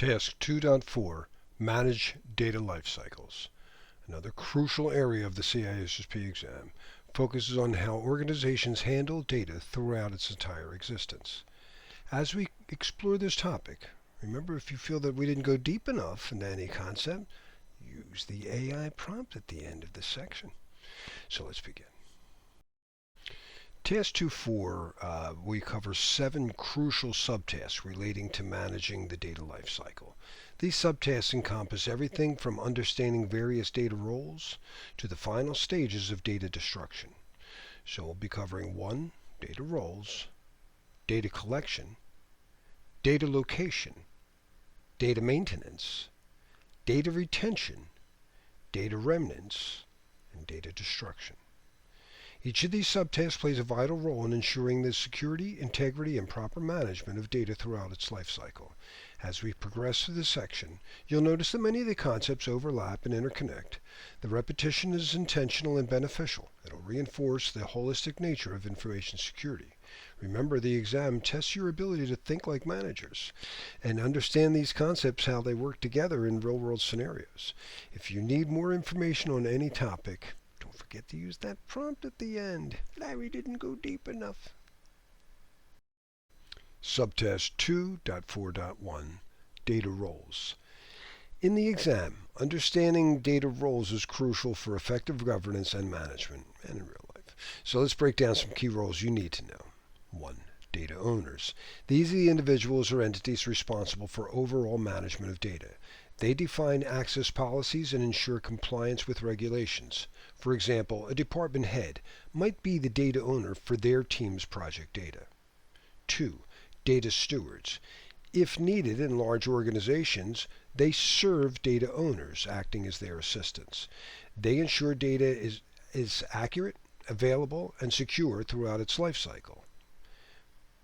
Task 2.4, Manage Data Lifecycles. Another crucial area of the CISSP exam focuses on how organizations handle data throughout its entire existence. As we explore this topic, remember, if you feel that we didn't go deep enough into any concept, use the AI prompt at the end of this section. So let's begin. Task 2.4, we cover 7 crucial subtasks relating to managing the data lifecycle. These subtasks encompass everything from understanding various data roles to the final stages of data destruction. So we'll be covering 1. Data roles, data collection, data location, data maintenance, data retention, data remnants, and data destruction. Each of these subtasks plays a vital role in ensuring the security, integrity, and proper management of data throughout its life cycle. As we progress through this section, you'll notice that many of the concepts overlap and interconnect. The repetition is intentional and beneficial. It'll reinforce the holistic nature of information security. Remember, the exam tests your ability to think like managers and understand these concepts, how they work together in real-world scenarios. If you need more information on any topic, don't forget to use that prompt at the end. Larry didn't go deep enough. Subtask 2.4.1, Data Roles. In the exam, understanding data roles is crucial for effective governance and management, and in real life. So let's break down some key roles you need to know. 1. Data owners. These are the individuals or entities responsible for overall management of data. They define access policies and ensure compliance with regulations. For example, a department head might be the data owner for their team's project data. 2. Data stewards. If needed in large organizations, they serve data owners, acting as their assistants. They ensure data is accurate, available, and secure throughout its life cycle.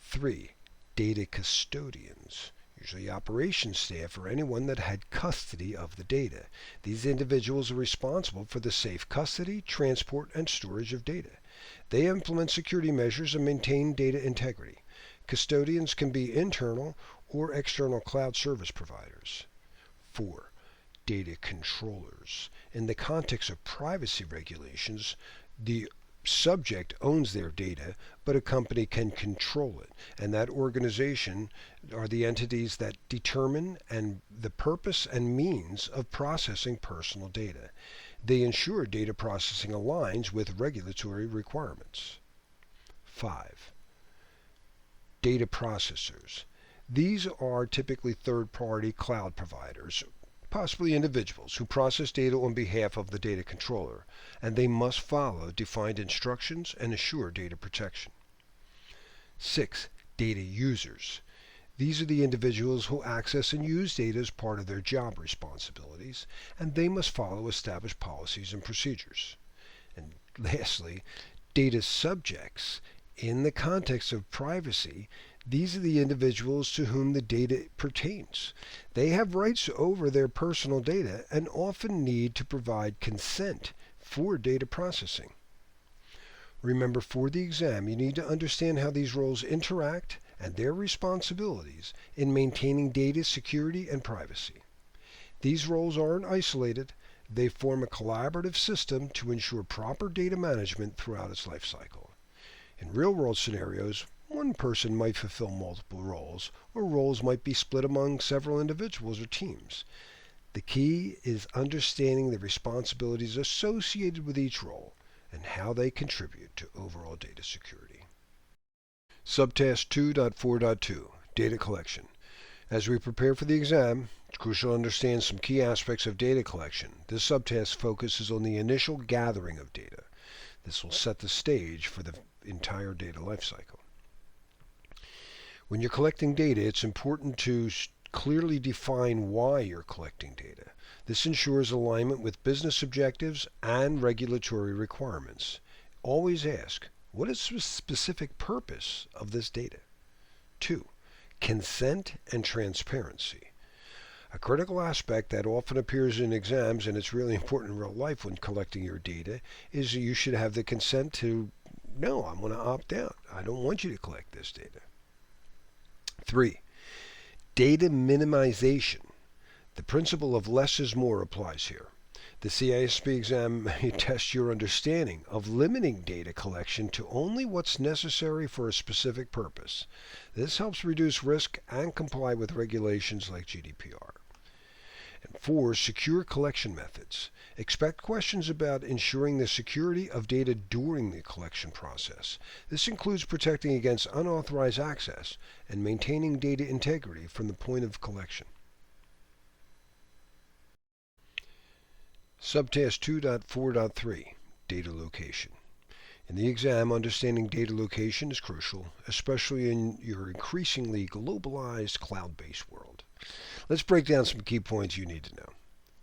3. Data custodians. Usually operations staff or anyone that had custody of the data. These individuals are responsible for the safe custody, transport, and storage of data. They implement security measures and maintain data integrity. Custodians can be internal or external cloud service providers. 4. Data controllers. In the context of privacy regulations, the subject owns their data, but a company can control it, and that organization are the entities that determine and the purpose and means of processing personal data. They ensure data processing aligns with regulatory requirements. 5. Data processors. These are typically third-party cloud providers, possibly individuals who process data on behalf of the data controller, and they must follow defined instructions and assure data protection. 6. Data users. These are the individuals who access and use data as part of their job responsibilities, and they must follow established policies and procedures. And lastly, data subjects. In the context of privacy, these are the individuals to whom the data pertains. They have rights over their personal data and often need to provide consent for data processing. Remember, for the exam, you need to understand how these roles interact and their responsibilities in maintaining data security and privacy. These roles aren't isolated. They form a collaborative system to ensure proper data management throughout its life cycle. In real-world scenarios, one person might fulfill multiple roles, or roles might be split among several individuals or teams. The key is understanding the responsibilities associated with each role and how they contribute to overall data security. Subtask 2.4.2, Data Collection. As we prepare for the exam, it's crucial to understand some key aspects of data collection. This subtask focuses on the initial gathering of data. This will set the stage for the entire data lifecycle. When you're collecting data, it's important to clearly define why you're collecting data. This ensures alignment with business objectives and regulatory requirements. Always ask, what is the specific purpose of this data? 2. Consent and transparency. A critical aspect that often appears in exams, and it's really important in real life when collecting your data, is you should have the consent to, no, I'm going to opt out. I don't want you to collect this data. 3. Data minimization. The principle of less is more applies here. The CISSP exam may test your understanding of limiting data collection to only what's necessary for a specific purpose. This helps reduce risk and comply with regulations like GDPR. And 4, secure collection methods. Expect questions about ensuring the security of data during the collection process. This includes protecting against unauthorized access and maintaining data integrity from the point of collection. Subtask 2.4.3, Data Location. In the exam, understanding data location is crucial, especially in your increasingly globalized cloud-based world. Let's break down some key points you need to know.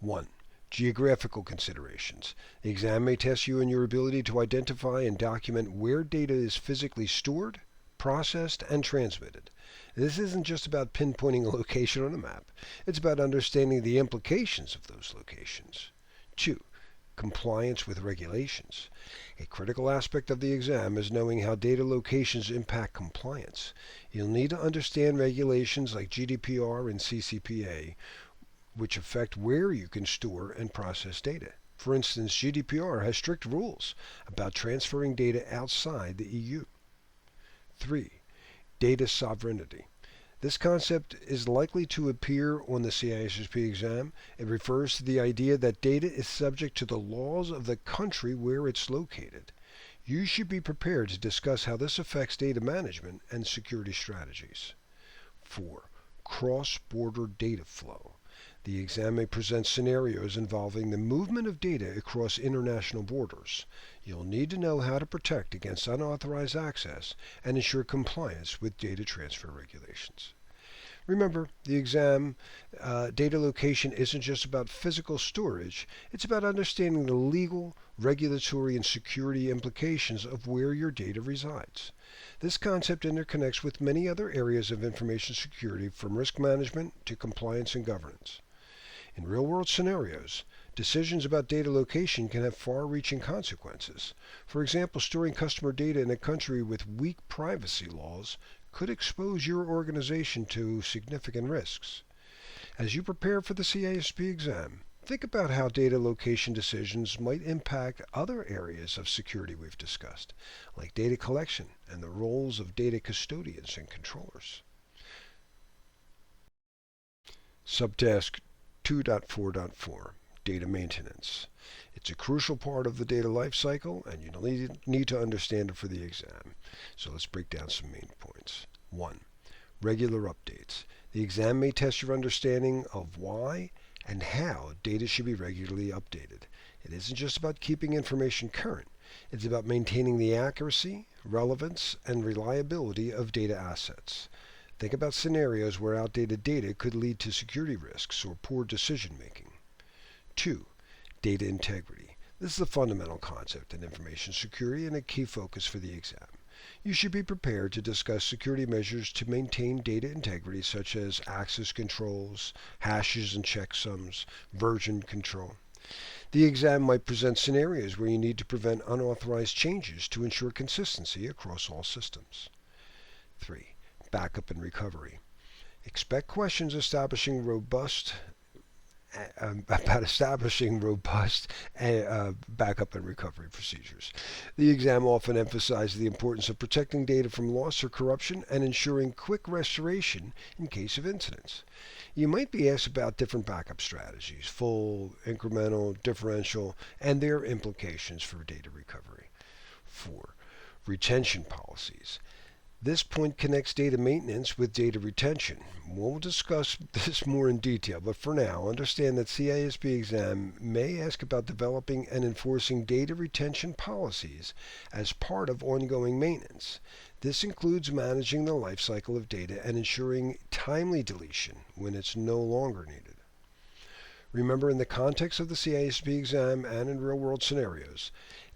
1. Geographical considerations. The exam may test you in your ability to identify and document where data is physically stored, processed, and transmitted. This isn't just about pinpointing a location on a map. It's about understanding the implications of those locations. 2. Compliance with regulations. A critical aspect of the exam is knowing how data locations impact compliance. You'll need to understand regulations like GDPR and CCPA, which affect where you can store and process data. For instance, GDPR has strict rules about transferring data outside the EU. 3. Data sovereignty. This concept is likely to appear on the CISSP exam. It refers to the idea that data is subject to the laws of the country where it's located. You should be prepared to discuss how this affects data management and security strategies. 4. Cross-border data flow. The exam may present scenarios involving the movement of data across international borders. You'll need to know how to protect against unauthorized access and ensure compliance with data transfer regulations. Remember, the exam data location isn't just about physical storage. It's about understanding the legal, regulatory, and security implications of where your data resides. This concept interconnects with many other areas of information security, from risk management to compliance and governance. In real-world scenarios, decisions about data location can have far-reaching consequences. For example, storing customer data in a country with weak privacy laws could expose your organization to significant risks. As you prepare for the CISSP exam, think about how data location decisions might impact other areas of security we've discussed, like data collection and the roles of data custodians and controllers. Subtask 2.4.4, Data Maintenance. It's a crucial part of the data lifecycle, and you need to understand it for the exam. So let's break down some main points. 1. Regular updates. The exam may test your understanding of why and how data should be regularly updated. It isn't just about keeping information current. It's about maintaining the accuracy, relevance, and reliability of data assets. Think about scenarios where outdated data could lead to security risks or poor decision making. 2. Data integrity. This is a fundamental concept in information security and a key focus for the exam. You should be prepared to discuss security measures to maintain data integrity, such as access controls, hashes and checksums, version control. The exam might present scenarios where you need to prevent unauthorized changes to ensure consistency across all systems. 3. Backup and recovery. Expect questions about establishing robust backup and recovery procedures. The exam often emphasizes the importance of protecting data from loss or corruption and ensuring quick restoration in case of incidents. You might be asked about different backup strategies: full, incremental, differential, and their implications for data recovery. 4. Retention policies. This point connects data maintenance with data retention. We'll discuss this more in detail, but for now, understand that CISSP exam may ask about developing and enforcing data retention policies as part of ongoing maintenance. This includes managing the life cycle of data and ensuring timely deletion when it's no longer needed. Remember, in the context of the CISSP exam and in real-world scenarios,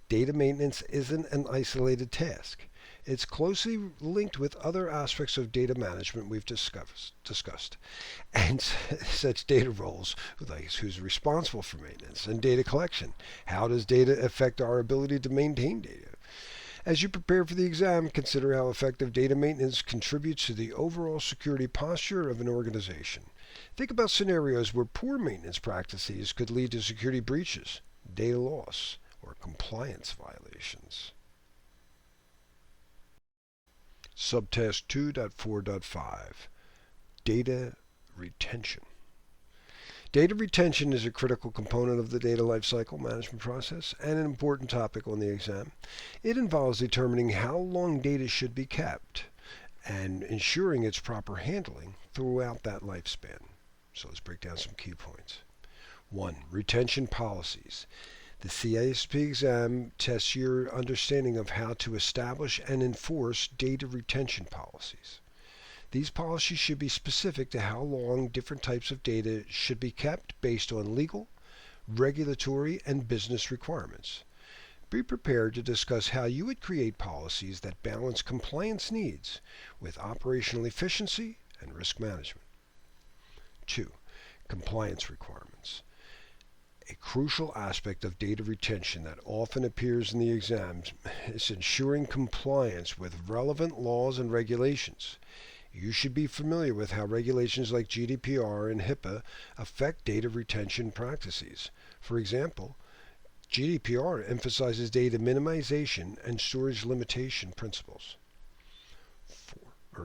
data maintenance isn't an isolated task. It's closely linked with other aspects of data management we've discussed, and such data roles, like who's responsible for maintenance, and data collection. How does data affect our ability to maintain data? As you prepare for the exam, consider how effective data maintenance contributes to the overall security posture of an organization. Think about scenarios where poor maintenance practices could lead to security breaches, data loss, or compliance violations. Subtask 2.4.5 Data Retention. Data retention is a critical component of the data lifecycle management process and an important topic on the exam. It involves determining how long data should be kept and ensuring its proper handling throughout that lifespan. So let's break down some key points. 1. Retention policies. The CISSP exam tests your understanding of how to establish and enforce data retention policies. These policies should be specific to how long different types of data should be kept based on legal, regulatory, and business requirements. Be prepared to discuss how you would create policies that balance compliance needs with operational efficiency and risk management. 2. Compliance requirements. A crucial aspect of data retention that often appears in the exams is ensuring compliance with relevant laws and regulations. You should be familiar with how regulations like GDPR and HIPAA affect data retention practices. For example, GDPR emphasizes data minimization and storage limitation principles.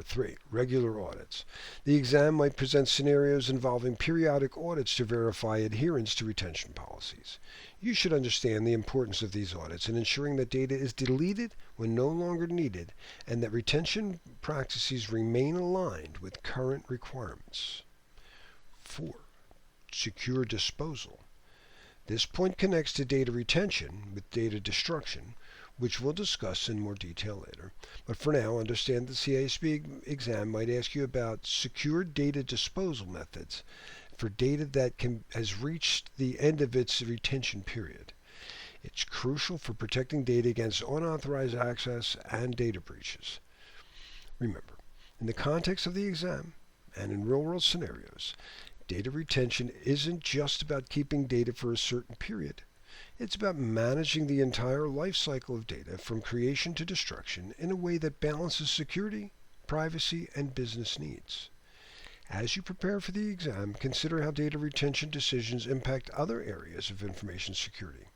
3. Regular audits. The exam might present scenarios involving periodic audits to verify adherence to retention policies. You should understand the importance of these audits in ensuring that data is deleted when no longer needed and that retention practices remain aligned with current requirements. 4. Secure disposal. This point connects to data retention with data destruction, which we'll discuss in more detail later. But for now, understand the CISSP exam might ask you about secure data disposal methods for data that has reached the end of its retention period. It's crucial for protecting data against unauthorized access and data breaches. Remember, in the context of the exam and in real-world scenarios, data retention isn't just about keeping data for a certain period. It's about managing the entire life cycle of data from creation to destruction in a way that balances security, privacy, and business needs. As you prepare for the exam, consider how data retention decisions impact other areas of information security.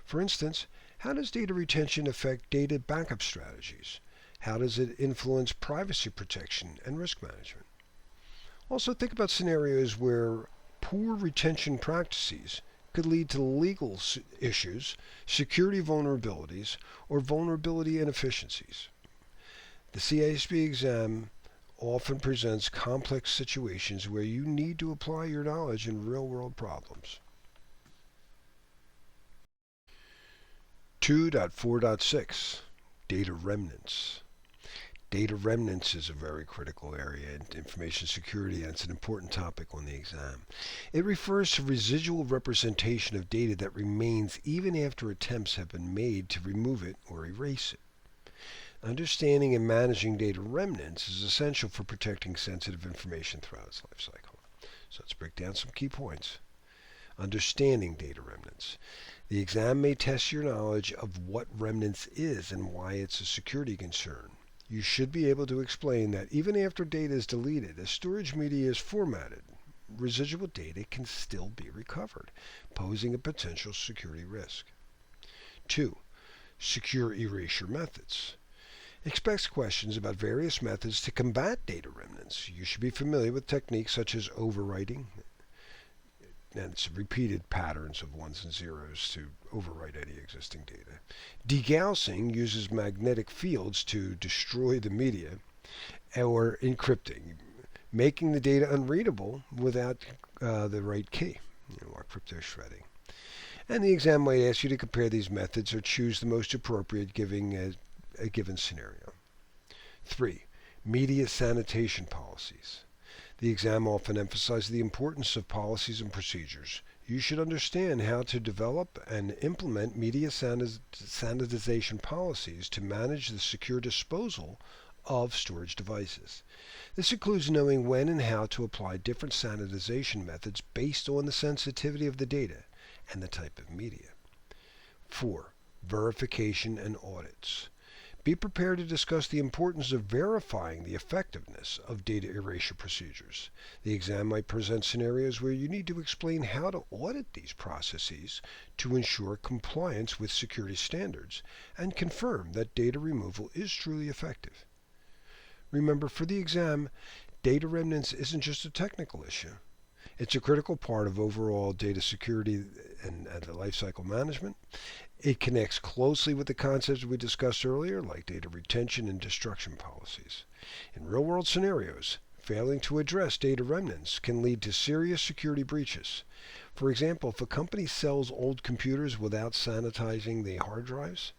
For instance, how does data retention affect data backup strategies? How does it influence privacy protection and risk management? Also, think about scenarios where poor retention practices could lead to legal issues, security vulnerabilities, or vulnerability inefficiencies. The CISSP exam often presents complex situations where you need to apply your knowledge in real-world problems. 2.4.6 Data remnants. Data remnants is a very critical area in information security, and it's an important topic on the exam. It refers to residual representation of data that remains even after attempts have been made to remove it or erase it. Understanding and managing data remnants is essential for protecting sensitive information throughout its life cycle. So let's break down some key points. Understanding data remnants. The exam may test your knowledge of what remnants is and why it's a security concern. You should be able to explain that even after data is deleted, as storage media is formatted, residual data can still be recovered, posing a potential security risk. 2. Secure erasure methods. Expect questions about various methods to combat data remnants. You should be familiar with techniques such as overwriting, and it's repeated patterns of ones and zeros to overwrite any existing data. Degaussing uses magnetic fields to destroy the media, or encrypting, making the data unreadable without the right key, or crypto shredding. And the exam might ask you to compare these methods or choose the most appropriate given a given scenario. 3. Media sanitation policies. The exam often emphasizes the importance of policies and procedures. You should understand how to develop and implement media sanitization policies to manage the secure disposal of storage devices. This includes knowing when and how to apply different sanitization methods based on the sensitivity of the data and the type of media. 4. Verification and audits. Be prepared to discuss the importance of verifying the effectiveness of data erasure procedures. The exam might present scenarios where you need to explain how to audit these processes to ensure compliance with security standards and confirm that data removal is truly effective. Remember, for the exam, data remnants isn't just a technical issue. It's a critical part of overall data security and the lifecycle management. It connects closely with the concepts we discussed earlier, like data retention and destruction policies. In real-world scenarios, failing to address data remnants can lead to serious security breaches. For example, if a company sells old computers without sanitizing the hard drives,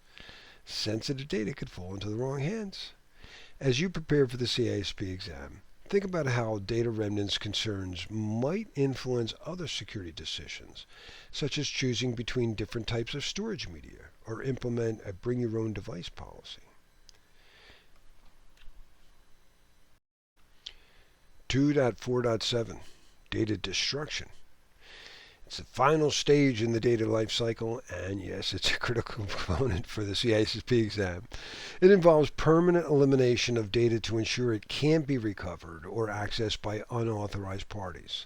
sensitive data could fall into the wrong hands. As you prepare for the CISSP exam, think about how data remnants concerns might influence other security decisions, such as choosing between different types of storage media or implement a bring your own device policy. 2.4.7 Data Destruction. It's the final stage in the data lifecycle, and yes, it's a critical component for the CISSP exam. It involves permanent elimination of data to ensure it can't be recovered or accessed by unauthorized parties.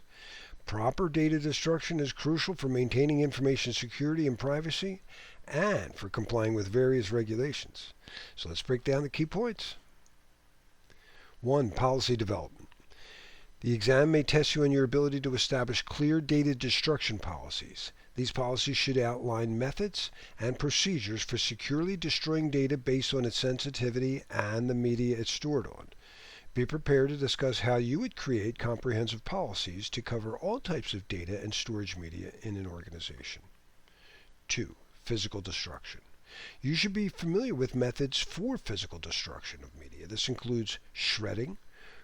Proper data destruction is crucial for maintaining information security and privacy, and for complying with various regulations. So let's break down the key points. 1. Policy development. The exam may test you on your ability to establish clear data destruction policies. These policies should outline methods and procedures for securely destroying data based on its sensitivity and the media it's stored on. Be prepared to discuss how you would create comprehensive policies to cover all types of data and storage media in an organization. 2. Physical destruction. You should be familiar with methods for physical destruction of media. This includes shredding,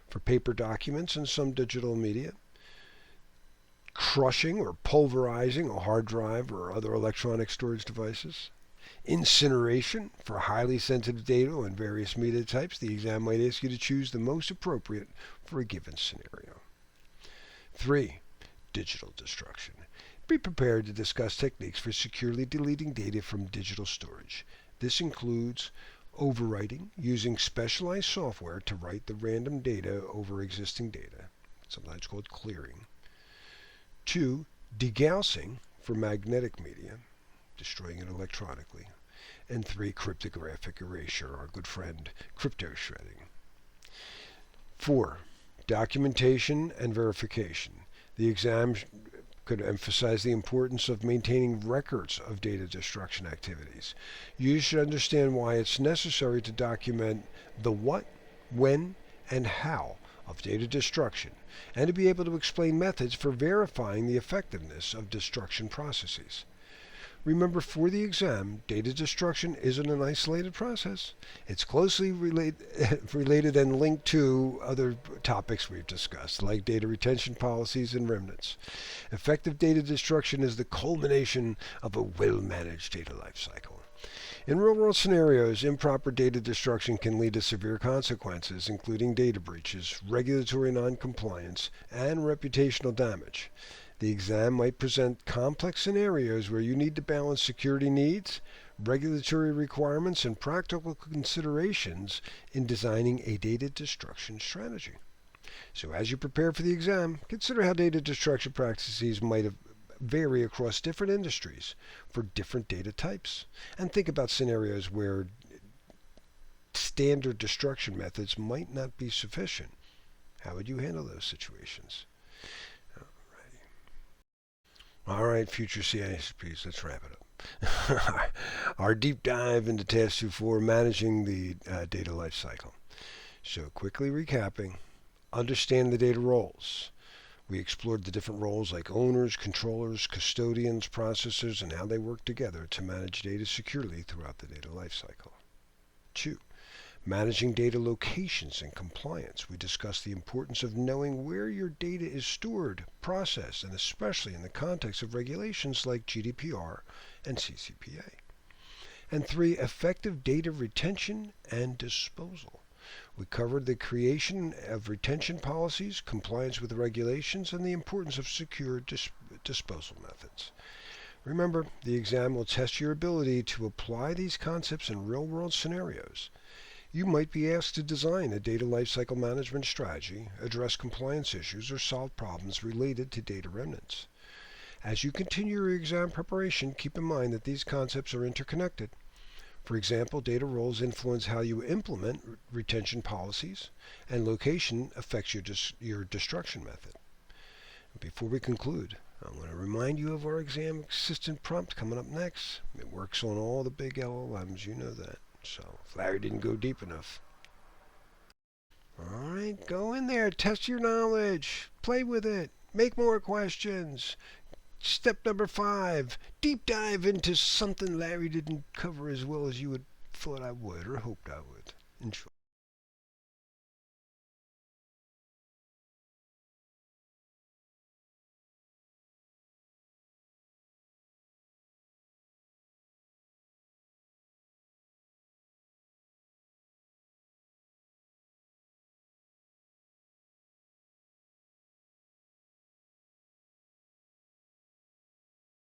for paper documents and some digital media, crushing or pulverizing a hard drive or other electronic storage devices, incineration for highly sensitive data and various media types. The exam might ask you to choose the most appropriate for a given scenario. 3. Digital destruction. Be prepared to discuss techniques for securely deleting data from digital storage. This includes overwriting, using specialized software to write the random data over existing data, sometimes called clearing. 2. Degaussing for magnetic media, destroying it electronically. And 3. Cryptographic erasure, our good friend crypto shredding. 4. Documentation and verification. The exam could emphasize the importance of maintaining records of data destruction activities. You should understand why it's necessary to document the what, when, and how of data destruction, and to be able to explain methods for verifying the effectiveness of destruction processes. Remember, for the exam, data destruction isn't an isolated process. It's closely related and linked to other topics we've discussed, like data retention policies and remnants. Effective data destruction is the culmination of a well-managed data lifecycle. In real-world scenarios, improper data destruction can lead to severe consequences, including data breaches, regulatory non-compliance, and reputational damage. The exam might present complex scenarios where you need to balance security needs, regulatory requirements, and practical considerations in designing a data destruction strategy. So as you prepare for the exam, consider how data destruction practices might vary across different industries for different data types, and think about scenarios where standard destruction methods might not be sufficient. How would you handle those situations? All right, future CISSPs, let's wrap it up. Our deep dive into Task 2.4, managing the data lifecycle. So quickly recapping, understand the data roles. We explored the different roles like owners, controllers, custodians, processors, and how they work together to manage data securely throughout the data lifecycle. 2. Managing data locations and compliance. We discussed the importance of knowing where your data is stored, processed, and especially in the context of regulations like GDPR and CCPA. And 3. Effective data retention and disposal. We covered the creation of retention policies, compliance with regulations, and the importance of secure disposal methods. Remember, the exam will test your ability to apply these concepts in real-world scenarios. You might be asked to design a data lifecycle management strategy, address compliance issues, or solve problems related to data remnants. As you continue your exam preparation, keep in mind that these concepts are interconnected. For example, data roles influence how you implement retention policies, and location affects your destruction method. Before we conclude, I want to remind you of our exam assistant prompt coming up next. It works on all the big LLMs, you know that. So, if Larry didn't go deep enough. Alright, go in there, test your knowledge, play with it, make more questions. Step number 5, deep dive into something Larry didn't cover as well as you had thought I would or hoped I would. Enjoy.